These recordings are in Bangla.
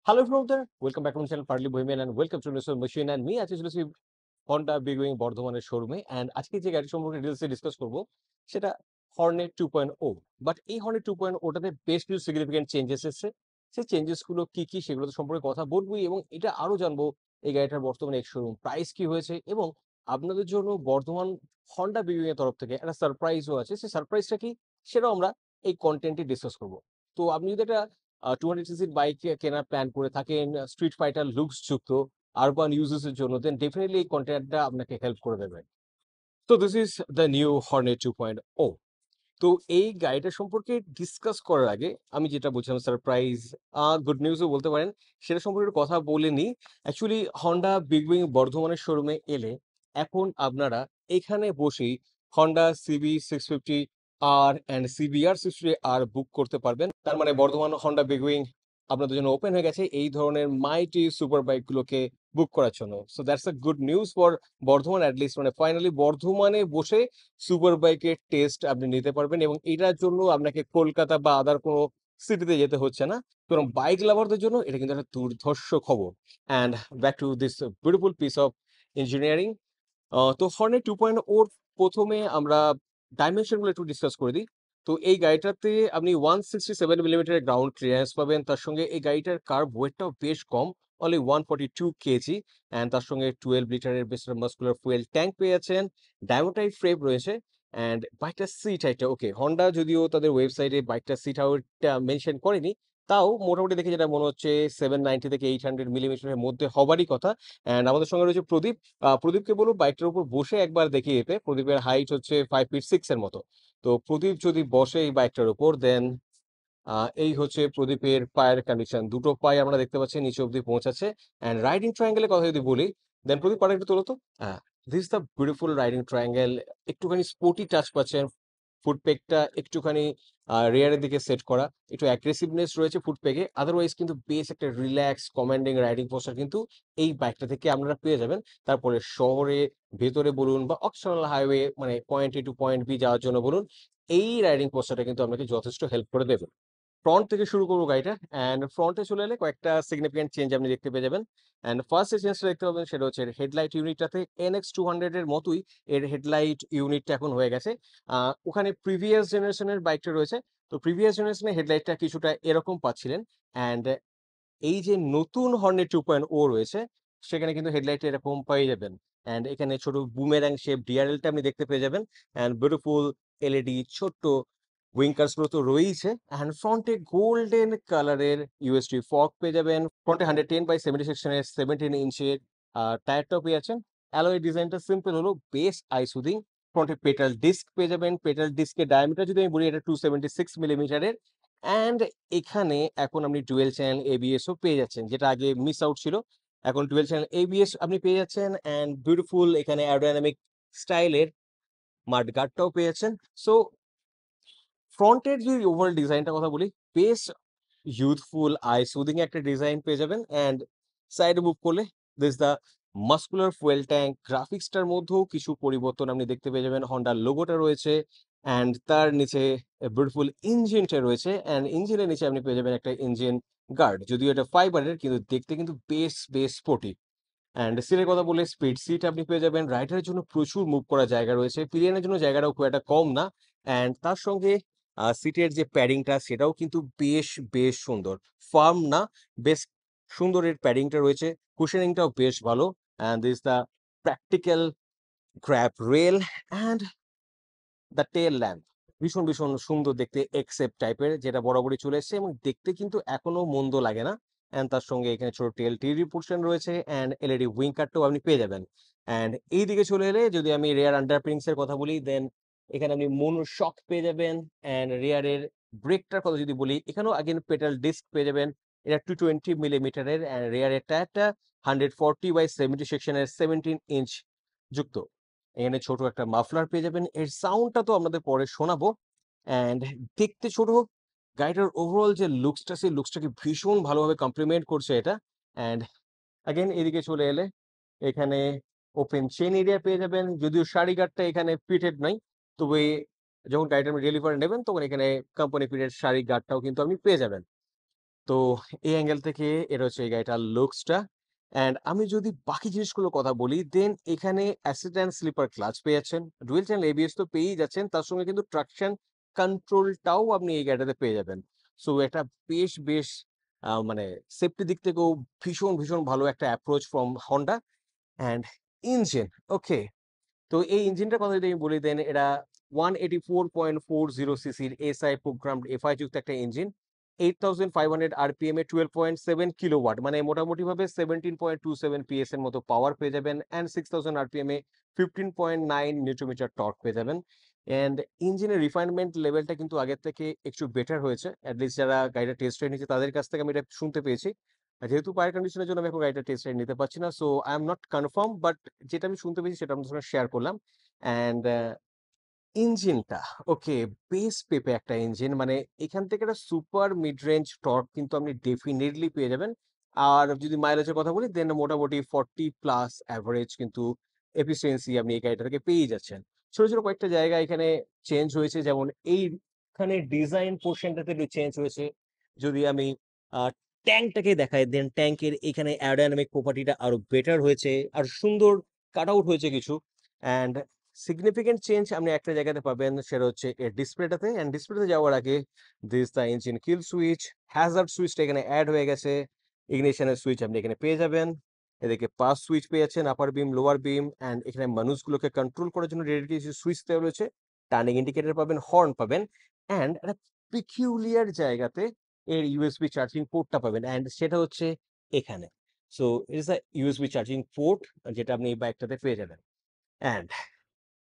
Hello from there. Welcome back to my channel, Partly Bohemian, and welcome to Nusol Machine. And me, আজকে চলেছি হন্ডা বিগ উইং বর্ধমানের শোরুমে। অ্যান্ড আজকে যে গাড়ি সম্পর্কে ডিটেলসে ডিসকাস করবো সেটা হর্নেট 2.0। বাট এই হর্নেট 2.0টাতে বেশ কিছু সিগনিফিকেন্ট চেঞ্জেস এসেছে। সেই চেঞ্জেসগুলো কি কি সেগুলো সম্পর্কে কথা বলবোই, এবং এটা আরো জানবো এই গাড়িটার বর্তমানে এক্স শোরুম প্রাইস কি হয়েছে, এবং আপনাদের জন্য বর্ধমান হন্ডা বিগ উইং এর তরফ থেকে একটা সারপ্রাইজও আছে। সেই সারপ্রাইজটা কি সেটাও আমরা এই কন্টেন্টে ডিসকাস করবো। তো আপনি যদি একটা 200 সিসির বাইক কেনার প্ল্যান করে থাকেন, স্ট্রিট ফাইটার লুকস যুক্ত আরবান ইউজেস এর জন্য, দেন ডেফিনেটলি এই কন্টেন্টটা আপনাকে হেল্প করে দেবে। তো this is the new Hornet 2.0। তো এই গাড়িটা সম্পর্কে ডিসকাস করার আগে আমি যেটা বলছিলাম সারপ্রাইজ, গুড নিউজও বলতে পারেন, সেটা সম্পর্কে একটু কথা বলে নিই। অ্যাকচুয়ালি হন্ডা বিগ উইং বর্ধমানের শোরুমে এলে এখন আপনারা এখানে বসেই Honda CB 650 R and CBR 650 R book করতে পারবেন। তার মানে বর্ধমান হন্ডা বিগ উইং আপনাদের জন্য ওপেন হয়ে গেছে এই ধরনের মাইটি সুপার বাইকগুলোকে বুক করার জন্য। So that's a good news for Bardhaman, at least মানে ফাইনালি বর্ধমানে বসে সুপার বাইকের টেস্ট আপনি নিতে পারবেন, এবং এটার জন্য আপনাকে কলকাতা বা আদার কোনো সিটিতে যেতে হচ্ছে না। সুতরাং বাইক লাভারদের জন্য এটা কিন্তু একটা দুর্ধর্ষ খবর। And back to this beautiful piece of engineering. তো হর্নেট 2.0 ওর প্রথমে আমরা ডাইমেনশনগুলো একটু ডিসকাস করে দিই। তো এই গাড়িটাতে আপনি 167 মিলিমিটারের গ্রাউন্ড ক্লিয়ারেন্স পাবেন। তার সঙ্গে এই গাড়িটার কার্ভ ওয়েটটাও বেশ কম, অনলি 142 কেজি। অ্যান্ড তার সঙ্গে 12 লিটারের বেশ মাস্কুলার ফুয়েল ট্যাঙ্ক পেয়ে যাচ্ছেন। ডায়মন্ড ফ্রেম রয়েছে। অ্যান্ড বাইকটার সিট হাইটটা ওকে, হন্ডা যদিও তাদের ওয়েবসাইটে বাইকটার সিট হাইটটা মেনশন করেনি, তাও মোটামুটি দেখে যেটা মনে হচ্ছে 790 থেকে 800 মিলিমিটারের মধ্যে হবারই কথা। অ্যান্ড আমাদের সঙ্গে রয়েছে প্রদীপ। প্রদীপকে বলবো বাইকটার উপর বসে একবার দেখিয়ে দিতে। প্রদীপের হাইট হচ্ছে 5 ফিট 6 এর মতো। তো প্রদীপ যদি বসে এই বাইকটার উপর, দেন এই হচ্ছে প্রদীপের পায়ের কন্ডিশন। দুটো পায়ে আমরা দেখতে পাচ্ছি নিচে অব্দি পৌঁছাচ্ছে। অ্যান্ড রাইডিং ট্রায়াঙ্গেলের কথা যদি বলি, দেন প্রদীপ পাটা একটু তোলো তো। হ্যাঁ, this the beautiful riding triangle. একটুখানি স্পোর্টি টাচ পাচ্ছেন। ফুটপেকটা একটুখানি রেয়ারের দিকে সেট করা, একটু অ্যাগ্রেসিভনেস রয়েছে ফুটপেকে। আদারওয়াইজ কিন্তু বেশ একটা রিল্যাক্স কমান্ডিং রাইডিং পোস্টার কিন্তু এই বাইকটা থেকে আপনারা পেয়ে যাবেন। তারপরে শহরে ভেতরে বলুন বা অপশনাল হাইওয়ে মানে পয়েন্ট এ টু পয়েন্ট বি যাওয়ার জন্য বলুন, এই রাইডিং পোস্টারটা কিন্তু আপনাকে যথেষ্ট হেল্প করে দেবে। ফ্রন্ট থেকে শুরু করবো গাড়িটা। অ্যান্ড ফ্রন্টে চলে এলে কয়েকটা সিগনিফিকেন্ট চেঞ্জ আপনি দেখতে পেয়ে যাবেন। অ্যান্ড ফার্স্ট যে চেঞ্জটা দেখতে পাবেন সেটা হচ্ছে হেডলাইট ইউনিটটাতে NX200 এর মতোই এর হেডলাইট ইউনিটটা এখন হয়ে গেছে। ওখানে প্রিভিয়াস জেনারেশনের বাইকটা রয়েছে। তো প্রিভিয়াস জেনারেশনের হেডলাইটটা কিছুটা এরকম পাচ্ছিলেন। অ্যান্ড এই যে নতুন হর্নেট 2.0 রয়েছে, সেখানে কিন্তু হেডলাইটটা এরকম পেয়ে যাবেন। অ্যান্ড এখানে ছোট বুমেরাং শেপ ডিআরএলটা আপনি দেখতে পেয়ে যাবেন। অ্যান্ড বিউটিফুল এলইডি ছোট্ট উইঙ্কার্স গুলো তো রয়েইছে। অ্যান্ড ফ্রন্টে গোল্ডেন কালারের ইউএসডি ফগ পেয়ে যাবেন। ফ্রন্টে 110/70 সেকশনের 17 ইঞ্চের টায়ারটাও পেয়ে যাচ্ছেন। অ্যালয় ডিজাইনটা সিম্পল হলো বেশ আই সুদিং। ফ্রন্টে পেটাল ডিস্ক পেয়ে যাবেন। পেটাল ডিস্কের ডায়ামিটার যদি আমি বলি, এটা 276 মিলিমিটারের। অ্যান্ড এখানে এখন আপনি ডুয়েল চ্যানেল এবিএসও পেয়ে যাচ্ছেন, যেটা আগে মিস আউট ছিল। এখন ডুয়েল চ্যানেল এবিএস আপনি পেয়ে যাচ্ছেন। অ্যান্ড বিউটিফুল এখানে অ্যারোডাইনামিক স্টাইলের মাড গার্ডটাও পেয়ে যাচ্ছেন। সো ফ্রন্টের যদি ওভারঅল ডিজাইনটার কথা বলি, বেশ ইউথফুল আই সুদিং একটা ডিজাইন পেয়ে যাবেন। অ্যান্ড সাইডে মুভ করলে this the muscular fuel tank. গ্রাফিক্সটার মধ্যেও কিছু পরিবর্তন আপনি দেখতে পেয়ে যাবেন। হন্ডার লোগোটা রয়েছে। অ্যান্ড তার নিচে বিউটিফুল ইঞ্জিনটা রয়েছে। অ্যান্ড ইঞ্জিনের নিচে আপনি পেয়ে যাবেন একটা ইঞ্জিন গার্ড, যদিও এটা ফাইবারের, কিন্তু দেখতে কিন্তু বেশ বেশ স্পোর্টি। অ্যান্ড সিটের কথা বললে স্পিড সিট আপনি পেয়ে যাবেন। রাইডারের জন্য প্রচুর মুভ করার জায়গা রয়েছে, পিলিয়নের জন্য জায়গাটাও খুব একটা কম না। অ্যান্ড তার সঙ্গে সিটের যে প্যাডিংটা সেটাও কিন্তু বেশ বেশ সুন্দর, ফার্ম না, বেশ সুন্দর এর প্যাডিংটা রয়েছে। কুশনিংটাও বেশ ভালো। And this the practical grab rail. And the tell lamp ভীষণ ভীষণ সুন্দর দেখতে, এক্সেপ টাইপের, যেটা বরাবরই চলে এসেছে এবং দেখতে কিন্তু এখনো মন্দ লাগে না। অ্যান্ড তার সঙ্গে এখানে ছোট টেল টিভি পোর্শন রয়েছে। অ্যান্ড এলইডি উইঙ্কারটাও আপনি পেয়ে যাবেন। অ্যান্ড এইদিকে চলে এলে যদি আমি রেয়ার আন্ডারপিনিংস এর কথা বলি, দেন এখানে আপনি মনো শক পেয়ে যাবেন। অ্যান্ড রেয়ারের ব্রেকটার কথা যদি বলি, এখানেও আগেন পেটাল ডিস্ক পেয়ে যাবেন। এটা 220 মিলিমিটারের। অ্যান্ড রেয়ারের টায়ারটা 140/70 সেকশনের 17 ইঞ্চ যুক্ত। এখানে ছোট একটা মাফলার পেয়ে যাবেন। এর সাউন্ডটা তো আপনাদের পরে শোনাবো। অ্যান্ড দেখতে ছোট হোক, গাড়িটার ওভারঅল যে লুকসটা, সেই লুকসটাকে ভীষণ ভালোভাবে কমপ্লিমেন্ট করছে এটা। অ্যান্ড অ্যাগেন এদিকে চলে এলে এখানে ওপেন চেইন এরিয়া পেয়ে যাবেন, যদিও সারি গার্ডটা এখানে ফিটেড নাই। তবে যখন গাড়িটা আপনি ডেলিভারি নেবেন তখন এখানে কোম্পানি ফিটেড সারি গার্ডটাও কিন্তু আপনি পেয়ে যাবেন। তো এই অ্যাঙ্গেল থেকে এটা হচ্ছে এই গাড়িটার লুকসটা। অ্যান্ড আমি যদি বাকি জিনিসগুলোর কথা বলি, দেন এখানে অ্যাসিস্ট্যান্ট স্লিপার ক্লাচ পেয়ে যাচ্ছেন, ডুয়েল চ্যানেল এবিএস তো পেয়েই যাচ্ছেন, তার সঙ্গে কিন্তু ট্রাকশন কন্ট্রোলটাও আপনি এই গাড়িটাতে পেয়ে যাবেন। সো একটা বেশ মানে সেফটির দিক থেকেও ভীষণ ভালো একটা approach from Honda। And engine, okay. তো এই ইঞ্জিনটার কথা যদি আমি বলি, দেন এটা 184.40 সিসির এসআই প্রোগ্রামড এফআই যুক্ত একটা ইঞ্জিন, 8500 আরপিএম এ 12.7 কিলোওয়াট, মানে মোটামুটিভাবে 17.27 পিএস এর মতো পাওয়ার পেয়ে যাবেন। অ্যান্ড 6000 আরপিএম এ 15.9 নিউটন মিটার টর্ক পেয়ে যাবেন। অ্যান্ড ইঞ্জিনের রিফাইনমেন্ট লেভেলটা কিন্তু আগের থেকে একটু বেটার হয়েছে, অ্যাটলিস্ট যারা গাড়িটা টেস্ট রাইড নিয়েছে তাদের কাছ থেকে আমি এটা শুনতে পেয়েছি। আর যেহেতু পায়ের কন্ডিশনের জন্য আমি এখন গাড়িটা টেস্ট রাইড নিতে পারছি না, so I am not confirm, but যেটা আমি শুনতে পেয়েছি সেটা আপনাদের সঙ্গে শেয়ার করলাম। অ্যান্ড ইঞ্জিনটা, ওকে, বেশ পেপে একটা ইঞ্জিন, মানে এখান থেকে একটা সুপার মিড রেঞ্জ টর্ক কিন্তু আপনি ডেফিনেটলি পেয়ে যাবেন। আর যদি মাইলেজের কথা বলি, দেন মোটামুটি 40 প্লাস অ্যাভারেজ কিন্তু এফিসিয়েন্সি আপনি এই গাড়িটা থেকে পেয়েই যাচ্ছেন। ছোট কয়েকটা জায়গা এখানে চেঞ্জ হয়েছে, যেমন এইখানে ডিজাইন পোর্শনটাতে একটু চেঞ্জ হয়েছে। যদি আমি ট্যাঙ্কটাকে দেখাই, দেন ট্যাঙ্কের এখানে অ্যারোডাইনামিক প্রপার্টিটা আরো বেটার হয়েছে, আর সুন্দর কাট আউট হয়েছে কিছু। অ্যান্ড সিগনিফিকেন্ট চেঞ্জ আপনি একটা জায়গাতে পাবেন, সেটা হচ্ছে এর ডিসপ্লেটাতে। অ্যান্ড ডিসপ্লেতে যাওয়ার আগে this the engine kill switch, Hazard সুইচটা এখানে অ্যাড হয়ে গেছে। ইগনিশনের সুইচ আপনি এখানে পেয়ে যাবেন। এদিকে পাস সুইচ পেয়ে যাচ্ছেন, আপার বিম, লোয়ার বিম। অ্যান্ড এখানে মানুষগুলোকে কন্ট্রোল করার জন্য ডেডিকেটেড কিছু সুইচ দেওয়া রয়েছে। টার্নিং ইন্ডিকেটর পাবেন, হর্ন পাবেন। অ্যান্ড একটা পিকিউলিয়ার জায়গাতে এর ইউএসবি চার্জিং পোর্টটা পাবেন, অ্যান্ড সেটা হচ্ছে এখানে। So it is a USB charging port, যেটা আপনি এই বাইকটাতে পেয়ে যাবেন। অ্যান্ড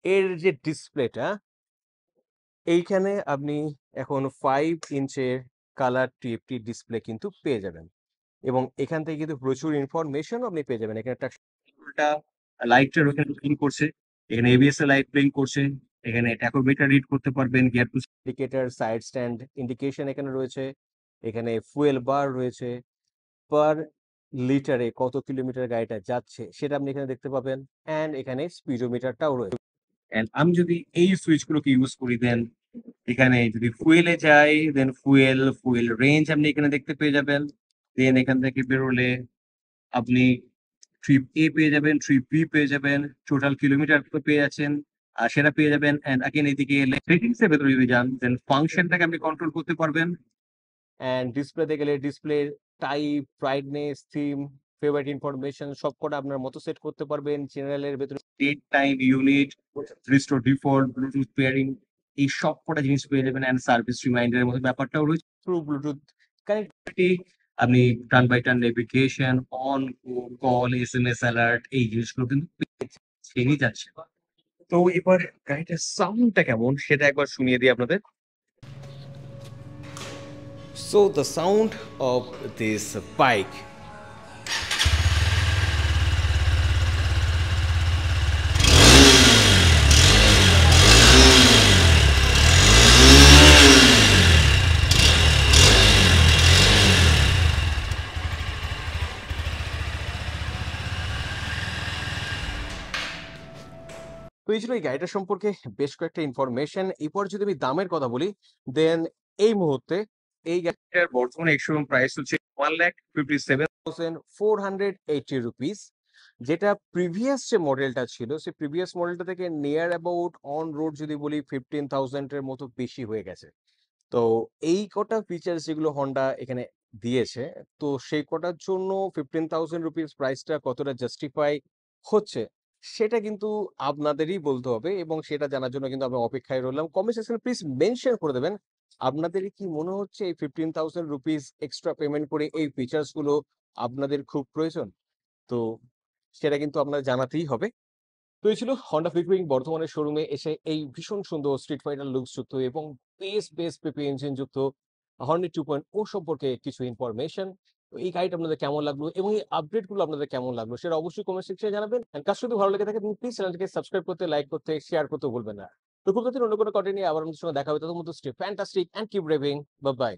এর যে ডিসপ্লেটা, এইখানে আপনি এখন 5 ইঞ্চের কালার টিএফটি ডিসপ্লে কিন্তু পেয়ে যাবেন, এবং এখান থেকে কিন্তু প্রচুর ইনফরমেশন আপনি পেয়ে যাবেন। এখানে একটা উল্টা লাইটটার ওখানে ব্লিং করছে, এখানে এবিএস এর লাইট ব্লিং করছে, এখানে ট্যাকোমিটার রিড করতে পারবেন, gear to indicator, side stand indication এখানে রয়েছে, এখানে ফুয়েল বার রয়েছে, পার লিটারে কত কিলোমিটার গাড়িটা যাচ্ছে সেটা আপনি এখানে দেখতে পাবেন। অ্যান্ড এখানে স্পিডোমিটারটাও রয়েছে। এন্ড আমি যদি এই সুইচ গুলোকে ইউজ করি, দেন এখানে যদি ফুয়েলে যাই, দেন ফুয়েল রেঞ্জ আপনি এখানে দেখতে পেয়ে যাবেন। দেন এখান থেকে বেরোলে আপনি ট্রিপ এ পেয়ে যাবেন, ট্রিপ বি পেয়ে যাবেন, টোটাল কিলোমিটার পেয়ে যাচ্ছেন, আর সেটা পেয়ে যাবেন। এন্ড আগেন এদিকে এলে সেটিংস এর ভেতরে যদি যান, দেন ফাংশনটাকে আপনি কন্ট্রোল করতে পারবেন। অ্যান্ড ডিসপ্লেতে গেলে display type, brightness, theme, favourite information সবকটা আপনার মতো সেট করতে পারবেন। চ্যানেলের ভেতরে date time unit, restore default, Bluetooth pairing, এই সবকটা জিনিস পেয়ে যাবেন। অ্যান্ড সার্ভিস রিমাইন্ডারের মতো ব্যাপারটাও রয়েছে। থ্রু ব্লুটুথ কানেক্টিভিটি আপনি turn by turn navigation, on call, SMS alert, এই জিনিসগুলো কিন্তু পেয়ে যাচ্ছে। তো এবার গাড়িটার সাউন্ডটা কেমন সেটা একবার শুনিয়ে দিই আপনাদের। So the sound of this bike, তো এই ছিল এই গাড়িটা সম্পর্কে বেশ কয়েকটা ইনফরমেশন। এরপর যদি আমি দামের কথা বলি, দেন এই মুহূর্তে এই গাড়িটার বর্তমানে এক্স-শোরুম প্রাইস হচ্ছে 1,57,480 রুপিস, যেটা প্রিভিয়াস যে মডেলটা ছিল সেই প্রিভিয়াস মডেলটা থেকে নিয়ার অ্যাবাউট অন রোড যদি বলি 15,000 এর মতো বেশি হয়ে গেছে। তো এই কটা ফিচার্স যেগুলো হন্ডা এখানে দিয়েছে, তো সেই কটার জন্য 15,000 রুপিস প্রাইসটা কতটা জাস্টিফাই হচ্ছে সেটা কিন্তু আপনাদেরই বলতে হবে, এবং সেটা জানার জন্য কিন্তু আমরা অপেক্ষায় রইলাম। কমেন্ট সেকশনে প্লিজ মেনশন করে দেবেন আপনাদের কি মনে হচ্ছে এই 15,000 রুপিস এক্সট্রা পেমেন্ট করে এই ফিচার্স গুলো আপনাদের খুব প্রয়োজন। তো সেটা কিন্তু আপনাদের জানাতেই হবে। তো এই ছিল হন্ডা কুইক উইং বর্ধমানের শোরুমে এসে এই ভীষণ সুন্দর স্ট্রিট ফাইটার লুকস যুক্ত এবং বেস পেপি ইঞ্জিন যুক্ত হর্নেট 2.0 সম্পর্কে কিছু ইনফরমেশন। তো এই গাড়িটা আপনাদের কেমন লাগলো এবং এই আপডেট গুলো আপনাদের কেমন লাগলো সেটা অবশ্যই কমেন্ট সেকশনে জানাবেন। কাজ যদি ভালো লেগে থাকে তুমি প্লিজ চ্যানেলটিকে সাবস্ক্রাইব করতে, লাইক করতে, শেয়ার করতে ভুলবেন না। তো খুব তাড়াতাড়ি অন্য কোনো কন্টেন্ট নিয়ে আবার আমাদের সঙ্গে দেখা হবে। ততক্ষণ মতো stay fantastic and keep driving. Bye by.